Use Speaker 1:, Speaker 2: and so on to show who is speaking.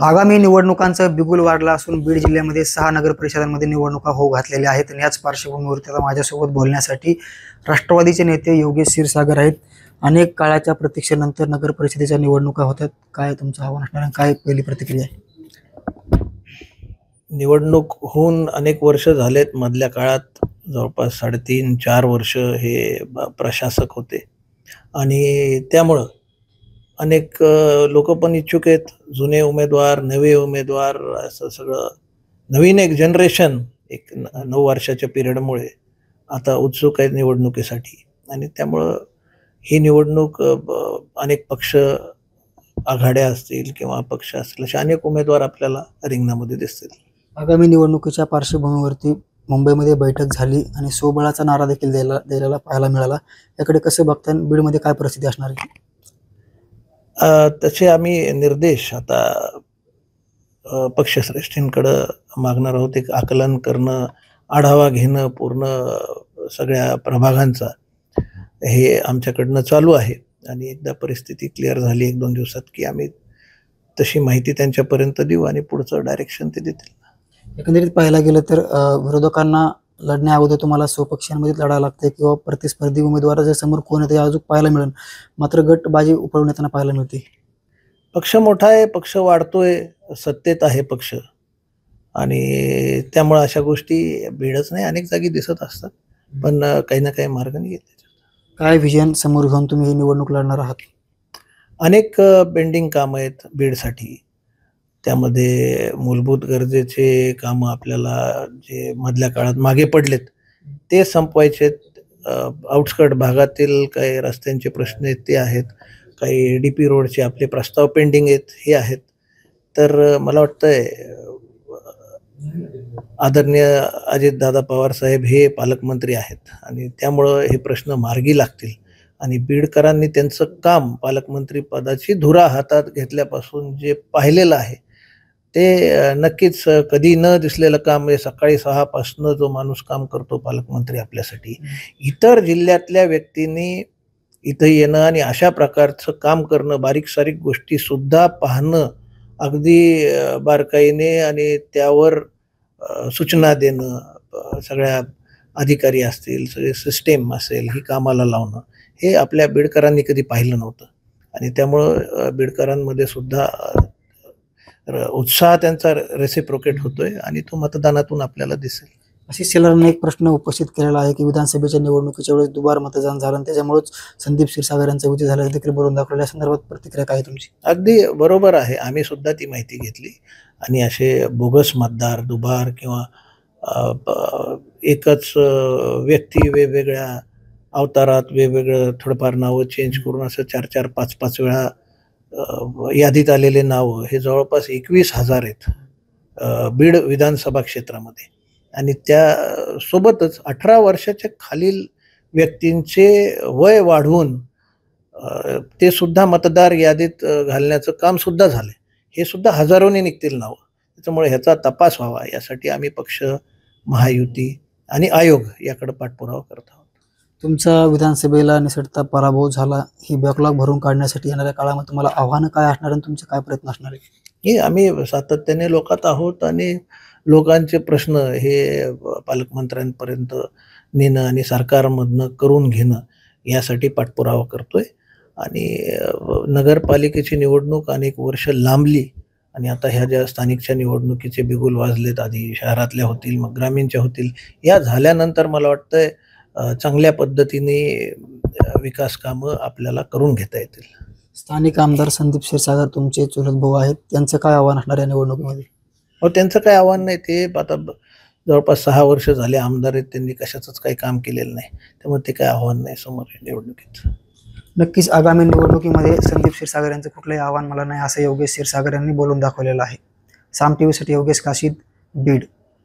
Speaker 1: आगामी निवडणुकांचा बिगुल वाढला असून बीड जिल्ह्यामध्ये 6 नगर परिषदांमध्ये निवडणुका होऊ घातलेल्या आहेत आणि याच पार्श्वभूमीवरती आता माझ्यासोबत बोलण्यासाठी राष्ट्रवादीचे नेते योगेश क्षीरसागर आहेत। अनेक काळाच्या प्रतीक्षेनंतर नगर परिषदेच्या निवडणुका होतात, काय तुमचं आव्हान असणार आणि काय पहिली प्रतिक्रिया आहे?
Speaker 2: निवडणूक होऊन अनेक वर्ष झालेत। मधल्या काळात जवळपास 3.5-4 वर्ष हे प्रशासक होते आणि त्यामुळं अनेक लोक पण इच्छुक आहेत। जुने उमेदवार, नवे उमेदवार, असं सगळं नवीन एक जनरेशन एक 9 वर्षाच्या पिरियडमुळे आता उत्सुक आहे निवडणुकीसाठी आणि त्यामुळं ही निवडणूक अनेक पक्ष आघाड्या असतील किंवा पक्ष असतील असे अनेक उमेदवार आपल्याला रिंगणामध्ये दिसतील।
Speaker 1: आगामी निवडणुकीच्या पार्श्वभूमीवरती मुंबईमध्ये बैठक झाली आणि सोबळाचा नारा देखील द्यायला पाहायला मिळाला, याकडे कसं बघता? बीडमध्ये काय परिस्थिती असणार आहे?
Speaker 2: तसे आम्ही निर्देश आता पक्षश्रेष्ठींकडे मागणार आहोत। एक आकलन करणं, आढावा घेणं पूर्ण सगळ्या प्रभागांचा हे आमच्याकडनं चालू आहे आणि एकदा परिस्थिती क्लिअर झाली 1-2 दिवसात की आम्ही तशी माहिती त्यांच्यापर्यंत देऊ आणि पुढचं डायरेक्शन ते देतील।
Speaker 1: एकंदरीत पाहायला गेलं तर विरोधकांना लढण्या अगोदर तुम्हाला स्वपक्षांमध्ये लढायला लागते किंवा प्रतिस्पर्धी उमेदवाराच्या समोर कोण येते अजून पाहायला मिळेल, मात्र गटबाजी उपळून येताना पाहायला मिळते।
Speaker 2: पक्ष मोठा आहे, पक्ष वाढतोय, सत्तेत आहे पक्ष आणि त्यामुळे अशा गोष्टी बीडच नाही अनेक जागी दिसत असतात, पण काही ना काही मार्ग निघेल।
Speaker 1: काय विजन समोर घेऊन तुम्ही ही निवडणूक लढणार आहात?
Speaker 2: अनेक पेंडिंग कामं आहेत बीडसाठी, त्यामध्ये मूलभूत गरजेचे कामं आपल्याला जे मधल्या काळात मागे पडलेत ते संपवायचे। आउटस्कट भागातील काही रस्त्यांचे प्रश्न आहेत ते आहेत, काही DP रोडचे आपले प्रस्ताव पेंडिंग आहेत हे आहेत। तर मला वाटतंय आदरणीय अजितदादा पवार साहेब हे पालकमंत्री आहेत आणि त्यामुळं हे प्रश्न मार्गी लागतील आणि बीडकरांनी त्यांचं काम पालकमंत्री पदाची धुरा हातात घेतल्यापासून जे पाहिलेलं आहे ते नक्कीच कधी न दिसलेलं काम म्हणजे सकाळी 6 पासून जो माणूस काम करतो पालकमंत्री आपल्यासाठी, इतर जिल्ह्यातल्या व्यक्तींनी इथं येणं आणि अशा प्रकारचं काम करणं, बारीक सारीक गोष्टी सुद्धा पाहणं अगदी बारकाईने आणि त्यावर सूचना देणं, सगळ्या अधिकारी असतील, सगळे सिस्टेम असेल ही कामाला लावणं हे आपल्या बीडकरांनी कधी पाहिलं नव्हतं आणि त्यामुळं बीडकरांमध्ये सुद्धा उत्साह त्यांचा रेसिप्रोकेट होतोय आणि तो मतदानातून आपल्याला दिसेल।
Speaker 1: आशिष शेलारांनी एक प्रश्न उपस्थित केलेला आहे की विधानसभेच्या निवडणुकीच्या वेळेस दुबार मतदान झालं आणि त्याच्यामुळेच संदीप क्षीरसागर यांचा विजय झाल्याचं देखील बोलून दाखवलं, या संदर्भात प्रतिक्रिया काय तुमची?
Speaker 2: अगदी बरोबर आहे, आम्ही सुद्धा ती माहिती घेतली आणि असे बोगस मतदार, दुबार किंवा एकच व्यक्ती वेगवेगळ्या अवतारात वेगवेगळं थोडंफार नावं चेंज करून असं 4-4, 5-5 वेळा यादीत आलेले नावं हे जवळपास 21,000 आहेत बीड विधानसभा क्षेत्रामध्ये आणि त्या सोबतच 18 वर्षाच्या खालील व्यक्तींचे वय वाढवून ते सुद्धा मतदार यादीत घालण्याचं काम सुद्धा झालं। हे सुद्धा हजारोने निघतील नावं, त्याच्यामुळे ह्याचा तपास व्हावा यासाठी आम्ही पक्ष, महायुती आणि आयोग याकडे पाठपुरावा करत आहोत।
Speaker 1: तुमचा विधानसभेला निसटता पराभव झाला, ही बॅकलॉग भरून काढण्यासाठी येणाऱ्या काळामध्ये तुम्हाला आव्हानं काय असणार आणि तुमचे काय प्रयत्न असणार आहे?
Speaker 2: हे आम्ही सातत्याने लोकात आहोत आणि लोकांचे प्रश्न हे पालकमंत्र्यांपर्यंत नेणं आणि सरकारमधनं करून घेणं यासाठी पाठपुरावा करतोय आणि नगरपालिकेची निवडणूक अनेक वर्ष लांबली आणि आता ह्या ज्या स्थानिकच्या निवडणुकीचे बिगुल वाजलेत, आधी शहरातल्या होतील मग ग्रामीणच्या होतील, या झाल्यानंतर मला वाटतंय चांगल्या पद्धतीने विकास कामं आपल्याला करून घेता येतील।
Speaker 1: स्थानिक आमदार संदीप क्षीरसागर तुमचे चुलत भाऊ आहेत, त्यांचं काय आव्हान असणार या निवडणुकीमध्ये?
Speaker 2: त्यांचं काय आव्हान नाही, ते आता जवळपास 6 वर्ष झाले आमदार आहेत, त्यांनी कशाचंच काही काम केलेलं नाही, त्यामुळे ते काय आव्हान नाही समोर निवडणुकीत।
Speaker 1: नक्कीच आगामी निवडणुकीमध्ये संदीप क्षीरसागर यांचं कुठलंही आव्हान मला नाही असं योगेश क्षीरसागर यांनी बोलून दाखवलेलं आहे। साम TV साठी योगेश काशीद, बीड।